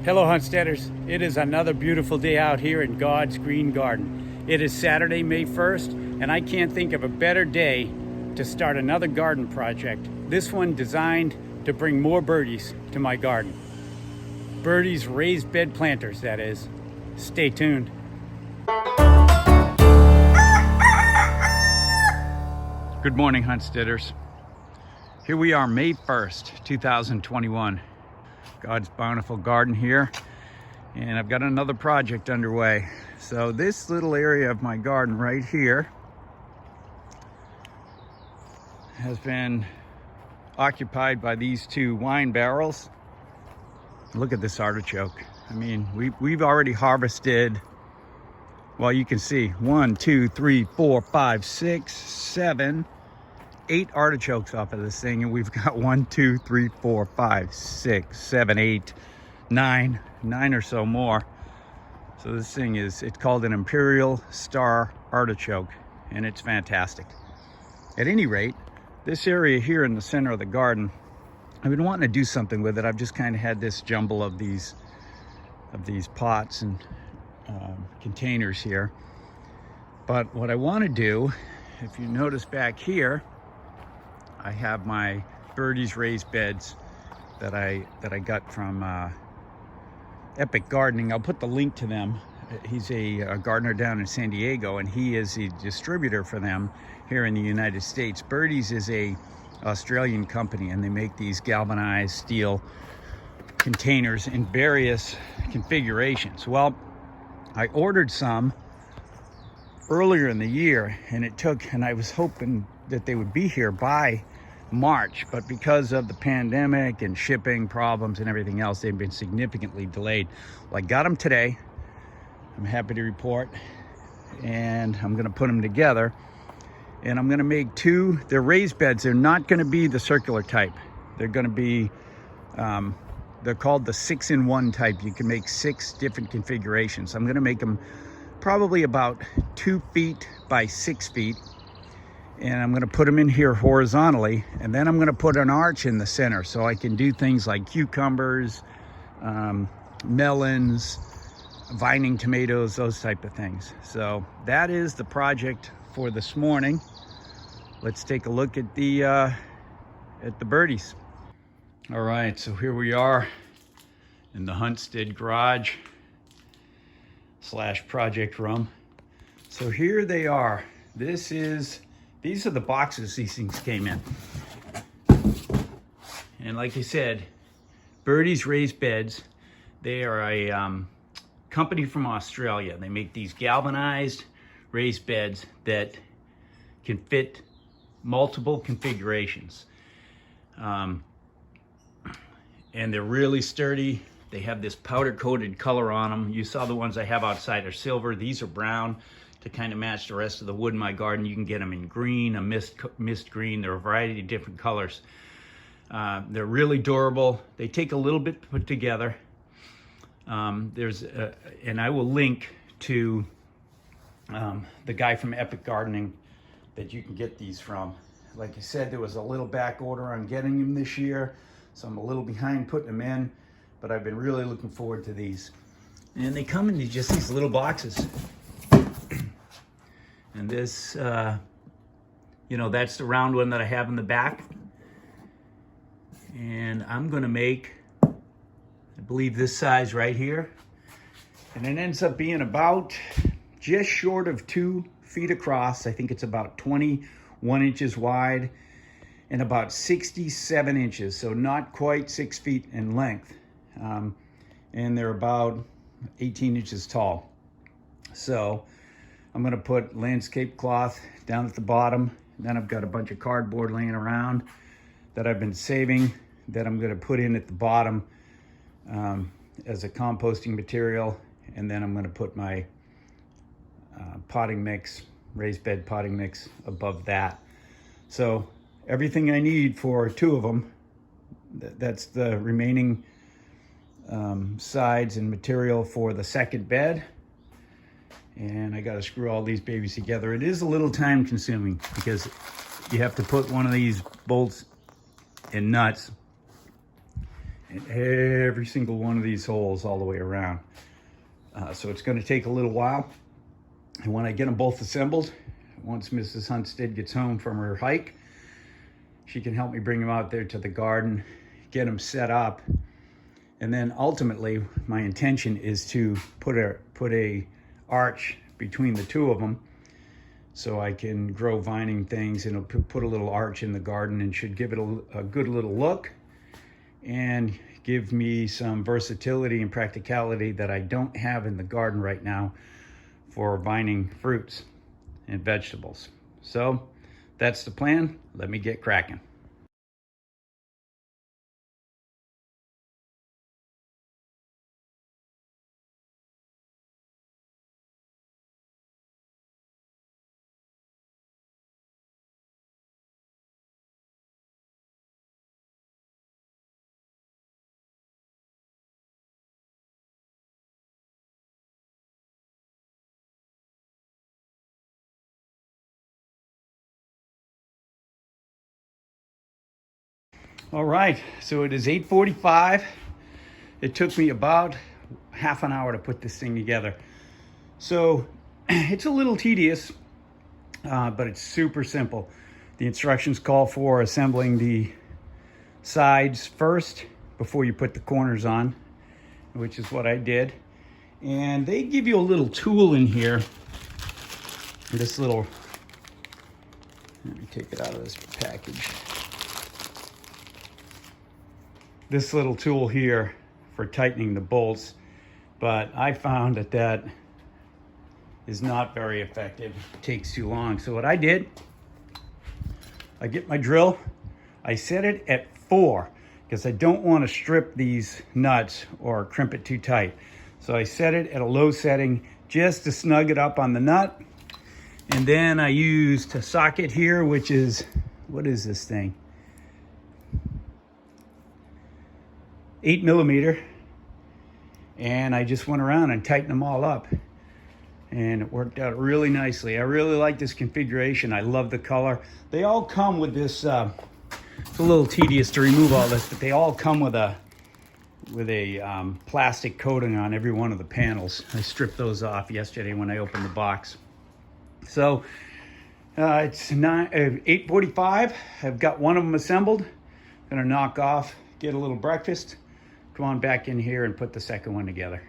Hello Homesteaders, it is another beautiful day out here in God's green garden. It is Saturday, May 1st, and I can't think of a better day to start another garden project. This one designed to bring more birdies to my garden. Birdies Raised Bed planters, that is. Stay tuned. Good morning, Homesteaders. Here we are, May 1st, 2021. God's bountiful garden here, and I've got another project underway. So this little area of my garden right here has been occupied by these two wine barrels. Look at this artichoke. I mean, we've already harvested, well, you can see 1, 2, 3, 4, 5, 6, 7, 8 artichokes off of this thing, and we've got 1, 2, 3, 4, 5, 6, 7, 8, 9 or so more. So this thing it's called an Imperial Star Artichoke, and it's fantastic. At any rate, this area here in the center of the garden, I've been wanting to do something with it. I've just kind of had this jumble of these pots and containers here. But what I want to do, if you notice back here, I have my Birdies Raised Beds that I got from Epic Gardening. I'll put the link to them. He's a gardener down in San Diego, and he is a distributor for them here in the United States. Birdies is a Australian company, and they make these galvanized steel containers in various configurations. Well, I ordered some earlier in the year, and I was hoping that they would be here by March, but because of the pandemic and shipping problems and everything else, they've been significantly delayed. Well, I got them today. I'm happy to report, and I'm going to put them together, and I'm going to make two. They're raised beds. They're not going to be the circular type. They're going to be they're called the 6-in-1 type. You can make 6 different configurations. I'm going to make them probably about 2 feet by 6 feet. And I'm going to put them in here horizontally, and then I'm going to put an arch in the center so I can do things like cucumbers, melons, vining tomatoes, those type of things. So that is the project for this morning. Let's take a look at the birdies. All right, so here we are in the Hunstead garage / project room. So here they are. These are the boxes these things came in. And like I said, Birdies Raised Beds, they are a company from Australia. They make these galvanized raised beds that can fit multiple configurations. And they're really sturdy. They have this powder coated color on them. You saw the ones I have outside are silver. These are brown to kind of match the rest of the wood in my garden. You can get them in green, a mist green. There are a variety of different colors. They're really durable. They take a little bit to put together. And I will link to the guy from Epic Gardening that you can get these from. Like I said, there was a little back order on getting them this year, so I'm a little behind putting them in, but I've been really looking forward to these. And they come in just these little boxes. And this, that's the round one that I have in the back. And I'm gonna make, I believe, this size right here. And it ends up being about just short of 2 feet across. I think it's about 21 inches wide and about 67 inches. So not quite 6 feet in length. And they're about 18 inches tall. So I'm gonna put landscape cloth down at the bottom. Then I've got a bunch of cardboard laying around that I've been saving that I'm gonna put in at the bottom as a composting material. And then I'm gonna put my potting mix, raised bed potting mix above that. So everything I need for 2 of them, that's the remaining sides and material for the second bed. And I got to screw all these babies together. It is a little time consuming because you have to put one of these bolts and nuts in every single one of these holes all the way around. So it's going to take a little while. And when I get them both assembled, once Mrs. Hunstead gets home from her hike, she can help me bring them out there to the garden, get them set up. And then ultimately, my intention is to put a arch between the two of them so I can grow vining things, and it'll put a little arch in the garden and should give it a good little look and give me some versatility and practicality that I don't have in the garden right now for vining fruits and vegetables. So that's the plan. Let me get cracking. All right, so it is 8:45. It took me about half an hour to put this thing together. So it's a little tedious, but it's super simple. The instructions call for assembling the sides first before you put the corners on, which is what I did. And they give you a little tool in here. This little, let me take it out of this package. This little tool here for tightening the bolts, but I found that is not very effective. It takes too long. So what I did, I get my drill, I set it at 4 because I don't want to strip these nuts or crimp it too tight. So I set it at a low setting just to snug it up on the nut. And then I used a socket here, which is, what is this thing? 8mm, and I just went around and tightened them all up, and it worked out really nicely. I really like this configuration. I love the color. They all come with this, it's a little tedious to remove all this, but they all come with a plastic coating on every one of the panels. I stripped those off yesterday when I opened the box. So it's 8:45. I've got one of them assembled. I'm gonna knock off, get a little breakfast, come on back in here and put the second one together.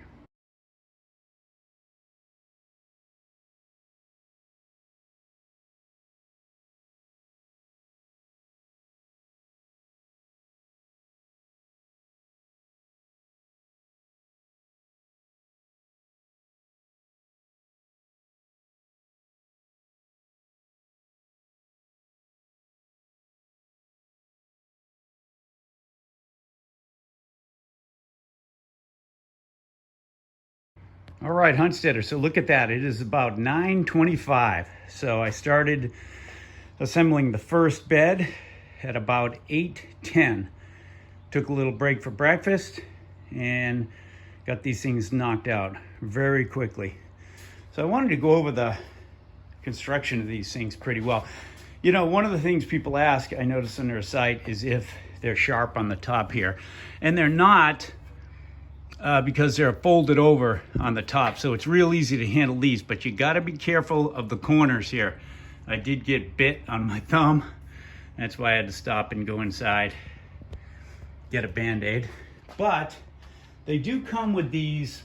All right, Hunsteader, so look at that. It is about 9:25. So I started assembling the first bed at about 8:10. Took a little break for breakfast and got these things knocked out very quickly. So I wanted to go over the construction of these things pretty well. You know, one of the things people ask, I noticed on their site, is if they're sharp on the top here. And they're not, because they're folded over on the top. So it's real easy to handle these, but you gotta be careful of the corners here. I did get bit on my thumb. That's why I had to stop and go inside, get a Band-Aid. But they do come with these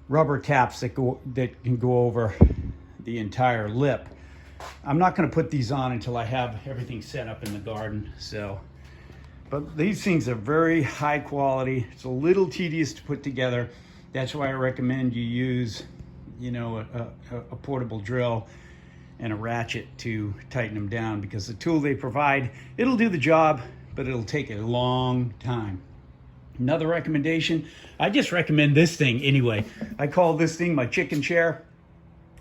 rubber taps that can go over the entire lip. I'm not gonna put these on until I have everything set up in the garden, so. But these things are very high quality. It's a little tedious to put together. That's why I recommend you use, you know, a portable drill and a ratchet to tighten them down, because the tool they provide, it'll do the job, but it'll take a long time. Another recommendation, I just recommend this thing anyway. I call this thing my chicken chair.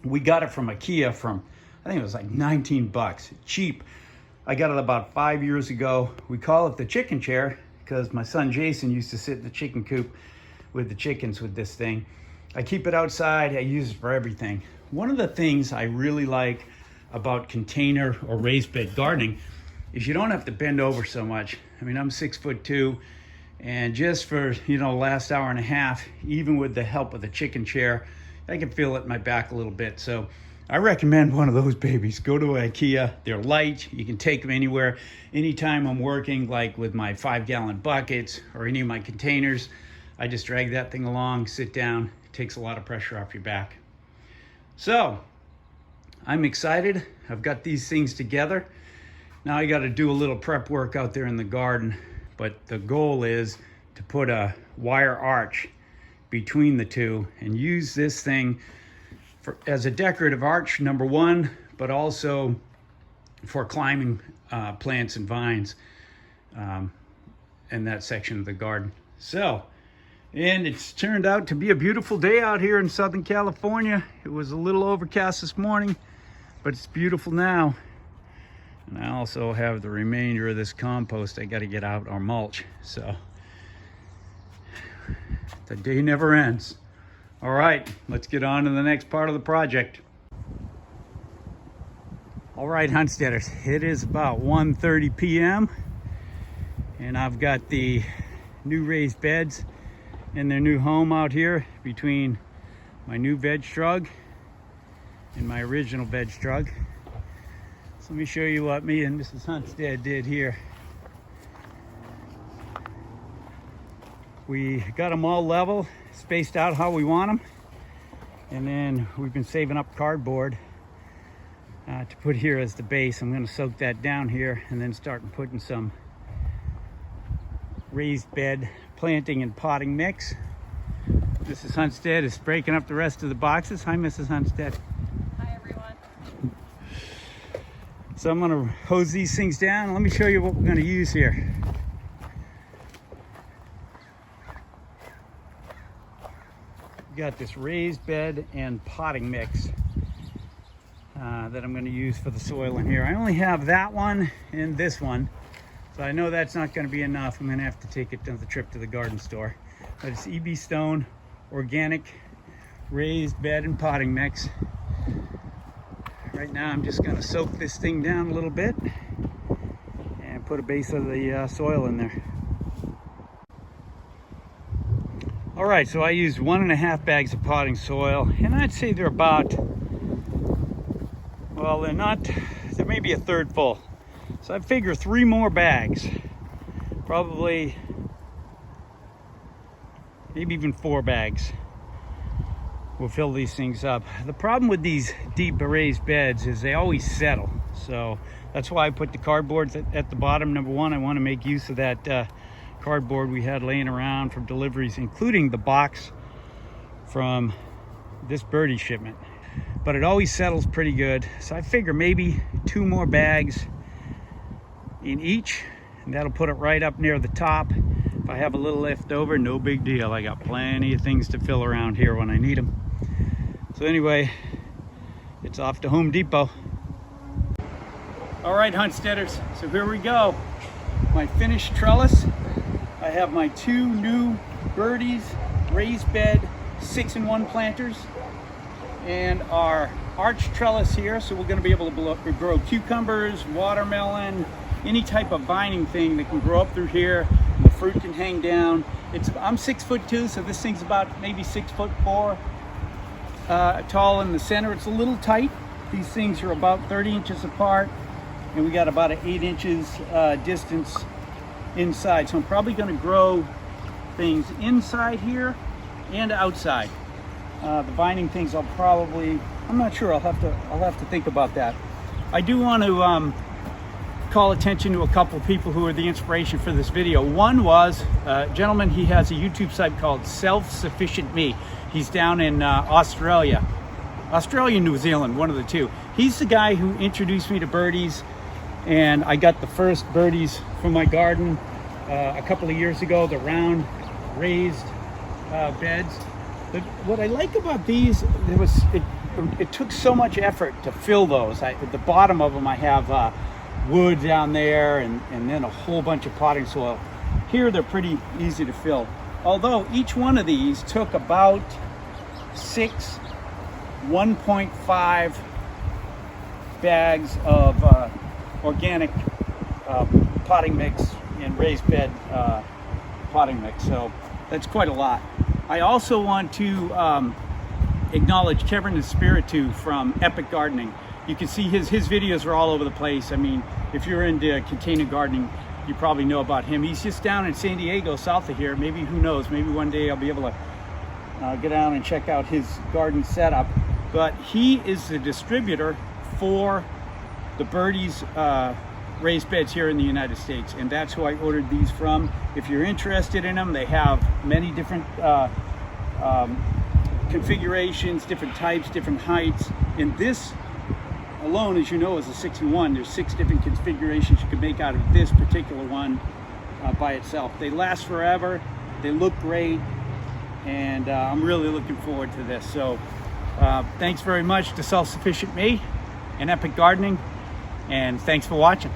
We got it from IKEA from, I think it was like 19 bucks, cheap. I got it about 5 years ago. We call it the chicken chair because my son Jason used to sit in the chicken coop with the chickens with this thing. I keep it outside. I use it for everything. One of the things I really like about container or raised bed gardening is you don't have to bend over so much. I mean, I'm 6'2", and just for, you know, last hour and a half, even with the help of the chicken chair, I can feel it in my back a little bit. So I recommend one of those babies. Go to IKEA. They're light. You can take them anywhere. Anytime I'm working, like with my 5-gallon buckets or any of my containers, I just drag that thing along, sit down. It takes a lot of pressure off your back. So I'm excited. I've got these things together. Now I got to do a little prep work out there in the garden, but the goal is to put a wire arch between the two and use this thing as a decorative arch, number one, but also for climbing plants and vines in that section of the garden. So, and it's turned out to be a beautiful day out here in Southern California. It was a little overcast this morning, but it's beautiful now. And I also have the remainder of this compost I got to get out, or mulch. So the day never ends. All right, let's get on to the next part of the project. All right, Hunsteaders, it is about 1:30 p.m. and I've got the new raised beds in their new home out here between my new veg strug and my original veg strug. So let me show you what me and Mrs. Hunstead did here. We got them all level, spaced out how we want them, and then we've been saving up cardboard to put here as the base. I'm going to soak that down here and then start putting some raised bed planting and potting mix. Mrs. Hunstead is breaking up the rest of the boxes. Hi, Mrs. Hunstead. Hi, everyone. So I'm going to hose these things down. Let me show you what we're going to use here. We got this raised bed and potting mix that I'm going to use for the soil in here. I only have that one and this one, so I know that's not going to be enough. I'm going to have to take it on the trip to the garden store. But it's EB Stone organic raised bed and potting mix. Right now I'm just going to soak this thing down a little bit and put a base of the soil in there. All right, so I used 1.5 bags of potting soil, and I'd say they're about, well, they're maybe a third full. So I figure 3 more bags, probably maybe even 4 bags, will fill these things up. The problem with these deep raised beds is they always settle. So that's why I put the cardboard at the bottom. Number one, I want to make use of that cardboard we had laying around from deliveries, including the box from this birdie shipment. But it always settles pretty good. So I figure maybe 2 more bags in each, and that'll put it right up near the top. If I have a little left over, no big deal. I got plenty of things to fill around here when I need them. So anyway, it's off to Home Depot. All right, Hunsteaders, so here we go. My finished trellis. I have my 2 new Birdies Raised Bed 6-in-1 planters and our arch trellis here. So we're going to be able to grow cucumbers, watermelon, any type of vining thing that can grow up through here. The fruit can hang down. I'm 6'2", so this thing's about maybe 6'4" tall in the center. It's a little tight. These things are about 30 inches apart, and we got about an 8 inches distance inside. So I'm probably going to grow things inside here and outside. The vining things I'm not sure. I'll have to think about that. I do want to call attention to a couple of people who are the inspiration for this video. One was a gentleman. He has a YouTube site called Self-Sufficient Me. He's down in Australia, New Zealand, one of the two. He's the guy who introduced me to birdies, and I got the first birdies from my garden a couple of years ago, the round raised beds. But what I like about these, it took so much effort to fill those. At the bottom of them I have wood down there and then a whole bunch of potting soil. Here they're pretty easy to fill. Although each one of these took about 6 1.5 bags of organic potting mix, and raised bed potting mix. So that's quite a lot. I also want to acknowledge Kevin Espiritu from Epic Gardening. You can see his videos are all over the place. I mean, if you're into container gardening, you probably know about him. He's just down in San Diego, south of here. Maybe, who knows, maybe one day I'll be able to get down and check out his garden setup. But he is the distributor for the Birdies Raised Beds here in the United States, and that's who I ordered these from. If you're interested in them, they have many different configurations, different types, different heights. And this alone, as you know, is a 61. There's 6 different configurations you can make out of this particular one by itself. They last forever, they look great, and I'm really looking forward to this. So thanks very much to Self-Sufficient Me and Epic Gardening, and thanks for watching.